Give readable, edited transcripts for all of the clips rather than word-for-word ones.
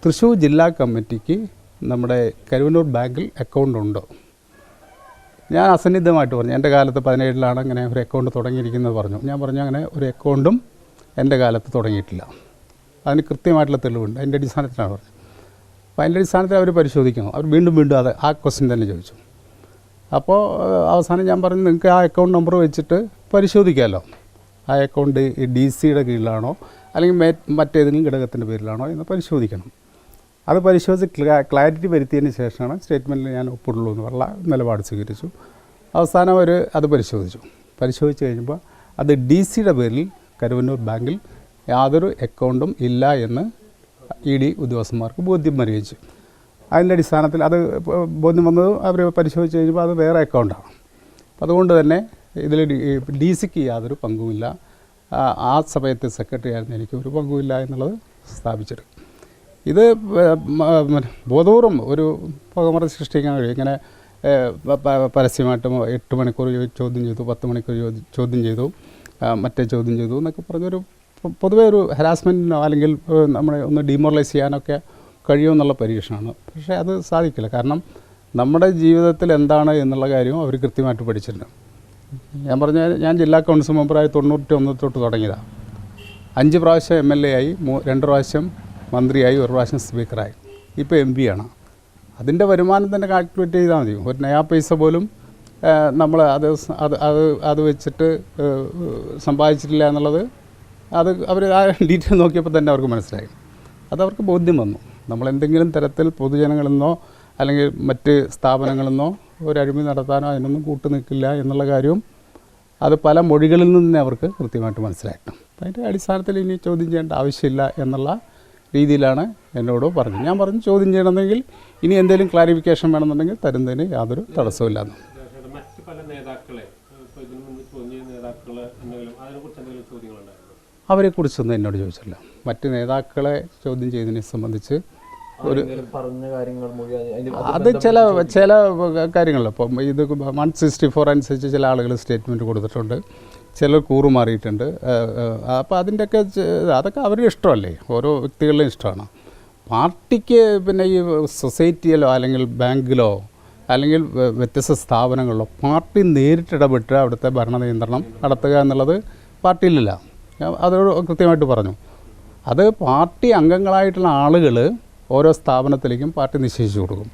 തൃശ്ശൂർ ജില്ലാ കമ്മിറ്റിക്ക് നമ്മുടെ കരുവന്നൂർ ബാങ്കിൽ അക്കൗണ്ട് ഉണ്ടോ? ഞാൻ അസന്നിഗ്ധമായിട്ട് പറഞ്ഞു, എൻ്റെ കാലത്ത് 17-ലാണ് അങ്ങനെ ഒരു അക്കൗണ്ട് തുടങ്ങിയിരിക്കുന്നത് പറഞ്ഞു. ഞാൻ പറഞ്ഞു അങ്ങനെ ഒരു അക്കൗണ്ടും എൻ്റെ കാലത്ത് തുടങ്ങിയിട്ടില്ല. അതിന് കൃത്യമായിട്ടുള്ള തെളിവുണ്ട്. അതിൻ്റെ അടിസ്ഥാനത്തിലാണ് പറഞ്ഞത്. അപ്പോൾ അതിൻ്റെ അടിസ്ഥാനത്തിൽ അവർ പരിശോധിക്കണം. അവർ വീണ്ടും അത് ആ ക്വസ്റ്റ്യൻ തന്നെ ചോദിച്ചു. അപ്പോൾ അവസാനം ഞാൻ പറഞ്ഞു, നിങ്ങൾക്ക് ആ അക്കൗണ്ട് നമ്പർ വെച്ചിട്ട് പരിശോധിക്കാമല്ലോ, ആ അക്കൗണ്ട് ഈ DC-യുടെ കീഴിലാണോ അല്ലെങ്കിൽ മറ്റേതെങ്കിലും ഘടകത്തിൻ്റെ പേരിലാണോ എന്ന് പരിശോധിക്കണം. അത് പരിശോധിച്ച് ക്ലാരിറ്റി വരുത്തിയതിന് ശേഷമാണ് സ്റ്റേറ്റ്മെൻറ്റിൽ ഞാൻ ഒപ്പിടുള്ളൂ എന്ന് പറഞ്ഞ നിലപാട് സ്വീകരിച്ചു. അവസാനം അവർ അത് പരിശോധിച്ച് കഴിയുമ്പോൾ അത് DC-യുടെ പേരിൽ കരുവന്നൂർ ബാങ്കിൽ യാതൊരു അക്കൗണ്ടും ഇല്ല എന്ന് ED ഉദ്യോഗസ്ഥന്മാർക്ക് ബോധ്യം വരികയും. അതിൻ്റെ അടിസ്ഥാനത്തിൽ അത് ബോധ്യം വന്നത് അവർ പരിശോധിച്ച് കഴിഞ്ഞപ്പോൾ അത് വേറെ അക്കൗണ്ടാണ്. അതുകൊണ്ട് തന്നെ ഇതിൽ DC-ക്ക് യാതൊരു പങ്കുമില്ല. ആ സമയത്ത് സെക്രട്ടറി ആയിരുന്നു, എനിക്ക് ഒരു പങ്കുമില്ല എന്നുള്ളത് സ്ഥാപിച്ചെടുക്കും. ഇത് ബോധപൂർവം ഒരു പുകമറ സൃഷ്ടിക്കാൻ കഴിയും. ഇങ്ങനെ പരസ്യമായിട്ടും 8 മണിക്കൂർ ചോദ്യം ചെയ്തു, 10 മണിക്കൂർ ചോദ്യം ചെയ്തു, മറ്റേ ചോദ്യം ചെയ്തു എന്നൊക്കെ പറഞ്ഞൊരു പൊതുവേ ഒരു ഹരാസ്മെൻറ്റിനോ അല്ലെങ്കിൽ നമ്മളെ ഒന്ന് ഡിമോറലൈസ് ചെയ്യാനൊക്കെ കഴിയുമെന്നുള്ള പരീക്ഷണമാണ്. പക്ഷേ അത് സാധിക്കില്ല. കാരണം നമ്മുടെ ജീവിതത്തിൽ എന്താണ് എന്നുള്ള കാര്യവും അവർ കൃത്യമായിട്ട് പഠിച്ചിട്ടുണ്ട്. ഞാൻ ജില്ലാ കൗൺസിൽ മെമ്പറായി 91 തൊട്ട് തുടങ്ങിയതാണ്. 5 പ്രാവശ്യം MLA ആയി, 2 പ്രാവശ്യം മന്ത്രിയായി, 1 പ്രാവശ്യം സ്പീക്കറായി, ഇപ്പോൾ MP ആണ്. അതിൻ്റെ വരുമാനം തന്നെ കാൽക്കുലേറ്റ് ചെയ്താൽ മതി. ഒരു നയാ പൈസ പോലും നമ്മൾ അത് വെച്ചിട്ട് സമ്പാദിച്ചിട്ടില്ല എന്നുള്ളത് അവർ ആ ഡീറ്റെയിൽ നോക്കിയപ്പോൾ തന്നെ അവർക്ക് മനസ്സിലായി. അതവർക്ക് ബോധ്യം വന്നു. നമ്മളെന്തെങ്കിലും തരത്തിൽ പൊതുജനങ്ങളിൽ നിന്നോ അല്ലെങ്കിൽ മറ്റ് സ്ഥാപനങ്ങളിൽ നിന്നോ ഒരു അഴിമതി നടത്താനോ അതിനൊന്നും കൂട്ടുനിൽക്കില്ല എന്നുള്ള കാര്യവും അത് പല മൊഴികളിൽ നിന്ന് അവർക്ക് കൃത്യമായിട്ട് മനസ്സിലായിട്ടുണ്ട്. അതിൻ്റെ അടിസ്ഥാനത്തിൽ ഇനി ചോദ്യം ചെയ്യേണ്ട ആവശ്യമില്ല എന്നുള്ള രീതിയിലാണ് എന്നോട് പറഞ്ഞത്. ഞാൻ പറഞ്ഞു, ചോദ്യം ചെയ്യണമെങ്കിൽ ഇനി എന്തെങ്കിലും ക്ലാരിഫിക്കേഷൻ വേണമെന്നുണ്ടെങ്കിൽ തരുന്നതിന് യാതൊരു തടസ്സമില്ലാന്ന്. അവരെക്കുറിച്ചൊന്നും എന്നോട് ചോദിച്ചില്ല. മറ്റ് നേതാക്കളെ ചോദ്യം ചെയ്തതിനെ സംബന്ധിച്ച് അത് ചില കാര്യങ്ങളിൽ ഇപ്പം ഇത് 164 അനുസരിച്ച് ചില ആളുകൾ സ്റ്റേറ്റ്മെൻറ്റ് കൊടുത്തിട്ടുണ്ട്, ചിലർ കൂറുമാറിയിട്ടുണ്ട്. അപ്പോൾ അതൊക്കെ അവരുടെ ഇഷ്ടമല്ലേ, ഓരോ വ്യക്തികളുടെയും ഇഷ്ടമാണ്. പാർട്ടിക്ക് പിന്നെ ഈ സൊസൈറ്റിയിലോ അല്ലെങ്കിൽ ബാങ്കിലോ അല്ലെങ്കിൽ വ്യത്യസ്ത സ്ഥാപനങ്ങളിലോ പാർട്ടി നേരിട്ടിടപെട്ട് അവിടുത്തെ ഭരണ നിയന്ത്രണം നടത്തുക എന്നുള്ളത് പാർട്ടിയിലില്ല. അതോട് കൃത്യമായിട്ട് പറഞ്ഞു. അത് പാർട്ടി അംഗങ്ങളായിട്ടുള്ള ആളുകൾ ഓരോ സ്ഥാപനത്തിലേക്കും പാർട്ടി നിശ്ചയിച്ചു കൊടുക്കും.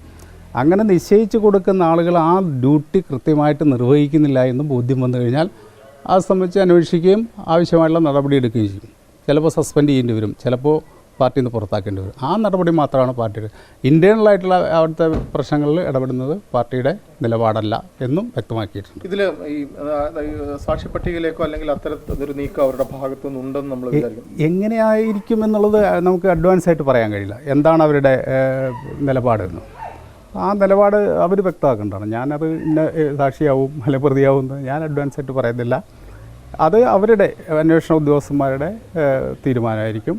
അങ്ങനെ നിശ്ചയിച്ചു കൊടുക്കുന്ന ആളുകൾ ആ ഡ്യൂട്ടി കൃത്യമായിട്ട് നിർവഹിക്കുന്നില്ല എന്ന് ബോധ്യം വന്നു കഴിഞ്ഞാൽ അത് സംബന്ധിച്ച് അന്വേഷിക്കുകയും ആവശ്യമായിട്ടുള്ള നടപടി എടുക്കുകയും ചെയ്യും. ചിലപ്പോൾ സസ്പെൻഡ് ചെയ്യേണ്ടി വരും, ചിലപ്പോൾ പാർട്ടിയിൽ നിന്ന് പുറത്താക്കേണ്ടി വരും. ആ നടപടി മാത്രമാണ് പാർട്ടിയുടെ. ഇൻറ്റേണലായിട്ടുള്ള അവിടുത്തെ പ്രശ്നങ്ങളിൽ ഇടപെടുന്നത് പാർട്ടിയുടെ നിലപാടല്ല എന്നും വ്യക്തമാക്കിയിട്ടുണ്ട്. ഇതിൽ ഈ സാക്ഷ്യപ്പട്ടികയിലേക്കോ അല്ലെങ്കിൽ അത്തരത്തിലൊരു നീക്കം അവരുടെ ഭാഗത്തു നിന്നുണ്ടെന്ന് നമ്മൾ എങ്ങനെയായിരിക്കും എന്നുള്ളത് നമുക്ക് അഡ്വാൻസ് ആയിട്ട് പറയാൻ കഴിയില്ല. എന്താണ് അവരുടെ നിലപാടെന്ന്. ആ നിലപാട് അവർ വ്യക്തമാക്കേണ്ടതാണ്. ഞാനത് ഇന്ന സാക്ഷിയാവും അല്ലെങ്കിൽ പ്രതിയാവും എന്ന് ഞാൻ അഡ്വാൻസ് ആയിട്ട് പറയുന്നില്ല. അത് അവരുടെ അന്വേഷണ ഉദ്യോഗസ്ഥന്മാരുടെ തീരുമാനമായിരിക്കും.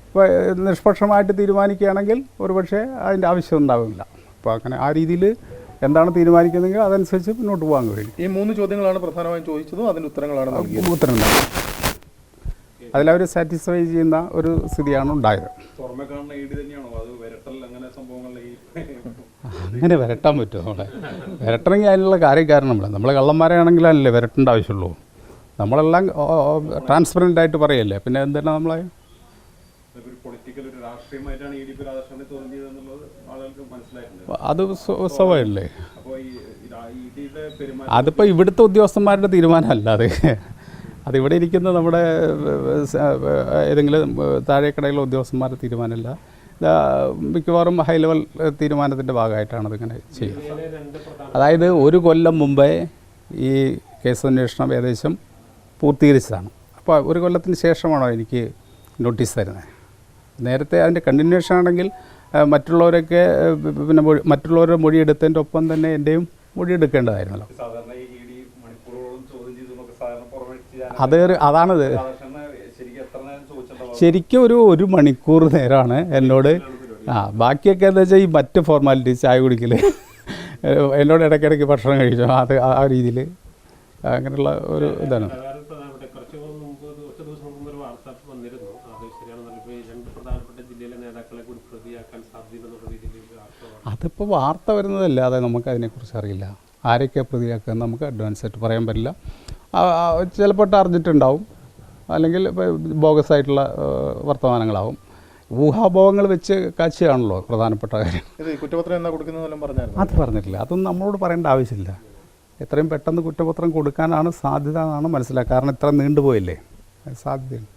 ഇപ്പോൾ നിഷ്പക്ഷമായിട്ട് തീരുമാനിക്കുകയാണെങ്കിൽ ഒരുപക്ഷെ അതിൻ്റെ ആവശ്യം ഉണ്ടാവില്ല. അപ്പോൾ അങ്ങനെ ആ രീതിയിൽ എന്താണ് തീരുമാനിക്കുന്നതെങ്കിൽ അതനുസരിച്ച് മുന്നോട്ട് പോകാൻ കഴിയും. ഈ 3 ചോദ്യങ്ങളാണ് പ്രധാനമായും ചോദിച്ചതും അതിൻ്റെ ഉത്തരങ്ങളാണ് ഉത്തരം ഉണ്ടായത്. അതിലവർ സാറ്റിസ്ഫൈ ചെയ്യുന്ന ഒരു സ്ഥിതിയാണ് ഉണ്ടായത്. അങ്ങനെ വരട്ടാൻ പറ്റുമോ? നമ്മളെ വരട്ടണമെങ്കിൽ അതിനുള്ള കാര്യകാരണമില്ല. നമ്മൾ കള്ളന്മാരാണെങ്കിലല്ലേ വരട്ടേണ്ട ആവശ്യമുള്ളൂ. നമ്മളെല്ലാം ട്രാൻസ്പെറൻ്റ് ആയിട്ട് പറയല്ലേ, പിന്നെ എന്താണ് നമ്മളെ അത് സ്വാഭാവികമല്ലേ. അതിപ്പോൾ ഇവിടുത്തെ ഉദ്യോഗസ്ഥന്മാരുടെ തീരുമാനമല്ല. അതിവിടെ ഇരിക്കുന്ന നമ്മുടെ ഏതെങ്കിലും താഴേക്കടയിലുള്ള ഉദ്യോഗസ്ഥന്മാരുടെ തീരുമാനമല്ല. മിക്കവാറും ഹൈ ലെവൽ തീരുമാനത്തിൻ്റെ ഭാഗമായിട്ടാണ് അതിങ്ങനെ ചെയ്യുന്നത്. അതായത് 1 കൊല്ലം മുമ്പേ ഈ കേസ് അന്വേഷണം ഏകദേശം പൂർത്തീകരിച്ചതാണ്. അപ്പോൾ 1 കൊല്ലത്തിന് ശേഷമാണോ എനിക്ക് നോട്ടീസ് തരുന്നത്? നേരത്തെ അതിൻ്റെ കണ്ടിന്യൂഷൻ ആണെങ്കിൽ മറ്റുള്ളവരൊക്കെ പിന്നെ മറ്റുള്ളവരുടെ മൊഴിയെടുത്തതിൻ്റെ ഒപ്പം തന്നെ എൻ്റെയും മൊഴിയെടുക്കേണ്ടതായിരുന്നല്ലോ. അതാണത്. ശരിക്കും ഒരു മണിക്കൂർ നേരമാണ് എന്നോട്. ബാക്കിയൊക്കെ എന്താ വെച്ചാൽ ഈ മറ്റ് ഫോർമാലിറ്റീസ്, ചായ കുടിക്കൽ, എന്നോട് ഇടയ്ക്കിടയ്ക്ക് ഭക്ഷണം കഴിച്ചു, അത് ആ രീതിയിൽ അങ്ങനെയുള്ള ഒരു ഇതാണ്. വന്നിരുന്നു. അത് ശരിയാണെന്നല്ല, ഇപ്പോൾ ഈ 2 പ്രധാനപ്പെട്ട ജില്ലയിലെ നേതാക്കളെ കൂടി അതിപ്പോൾ വാർത്ത വരുന്നതല്ലാതെ നമുക്ക് അതിനെക്കുറിച്ച് അറിയില്ല. ആരൊക്കെ പ്രതിയാക്കുക നമുക്ക് അഡ്വാൻസ് ആയിട്ട് പറയാൻ പറ്റില്ല. ചിലപ്പോൾ ടാർജറ്റ് ഉണ്ടാവും, അല്ലെങ്കിൽ ഇപ്പോൾ ബോഗസ് ആയിട്ടുള്ള വർത്തമാനങ്ങളാവും. ഊഹാഭോഗങ്ങൾ വെച്ച് കാഴ്ചയാണല്ലോ പ്രധാനപ്പെട്ട കാര്യം. ഇത് കുറ്റപത്രം എന്നാ കൊടുക്കുന്നതെല്ലാം പറഞ്ഞായിരുന്നു. അത് പറഞ്ഞിട്ടില്ല. അതൊന്നും നമ്മളോട് പറയേണ്ട ആവശ്യമില്ല. എത്രയും പെട്ടെന്ന് കുറ്റപത്രം കൊടുക്കാനാണ് സാധ്യത എന്നാണ് മനസ്സിലാക്കുക. കാരണം ഇത്ര നീണ്ടുപോയില്ലേ, സാധ്യതയുണ്ട്.